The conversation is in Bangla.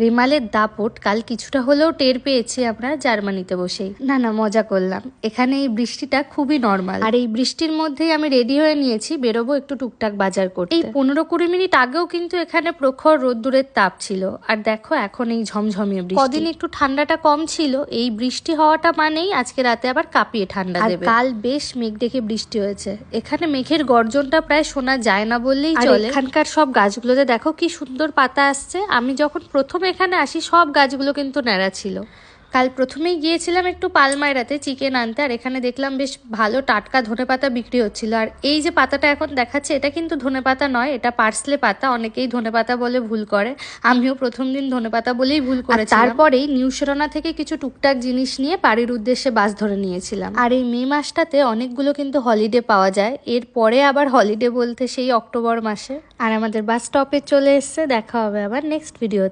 রিমালের দাপট কাল কিছুটা হলেও টের পেয়েছি আমরা জার্মানিতে বসেই। না মজা করলাম। এখানে এই বৃষ্টিটা খুবই নর্মাল, আর এই বৃষ্টির মধ্যেই আমি রেডি হয়ে নিয়েছি বেরোবো একটু টুকটাক বাজার করতে। এই 15-20 মিনিট আগেও কিন্তু এখানে প্রখর রোদ্দুরের তাপ ছিল, আর দেখো এখন এই ঝমঝমিয়ে বৃষ্টি। কদিন একটু ঠান্ডাটা কম ছিল, এই বৃষ্টি হওয়াটা মানেই আজকে রাতে আবার কাঁপিয়ে ঠান্ডা দেবে। কাল বেশ মেঘ ডেকে বৃষ্টি হয়েছে। এখানে মেঘের গর্জনটা প্রায় শোনা যায় না বললেই চলে। এখানকার সব গাছগুলোতে দেখো কি সুন্দর পাতা আসছে। আমি যখন প্রথম এখানে আসি সব গাছগুলো কিন্তু ন্যাড়া ছিল। কাল প্রথমেই গিয়েছিলাম একটু পালমাইরাতে চিকেন আনতে, আর এখানে দেখলাম বেশ ভালো টাটকা ধনেপাতা বিক্রি হচ্ছিল। আর এই যে পাতাটা এখন দেখাচ্ছে এটা কিন্তু ধনেপাতা নয়, এটা পার্সলে পাতা। অনেকেই ধনেপাতা বলে ভুল করে, আমিও প্রথম দিন ধনেপাতা বলেই ভুল করেছিলাম। তারপরেই নিউ সেরোনা থেকে কিছু টুকটাক জিনিস নিয়ে বাড়ির উদ্দেশ্যে বাস ধরে নিয়েছিলাম। আর এই মে মাসটাতে অনেকগুলো কিন্তু হলিডে পাওয়া যায়। এরপরে আবার হলিডে বলতে সেই অক্টোবর মাসে। আর আমাদের বাস স্টপে চলে এসছে। দেখা হবে আবার নেক্সট ভিডিও।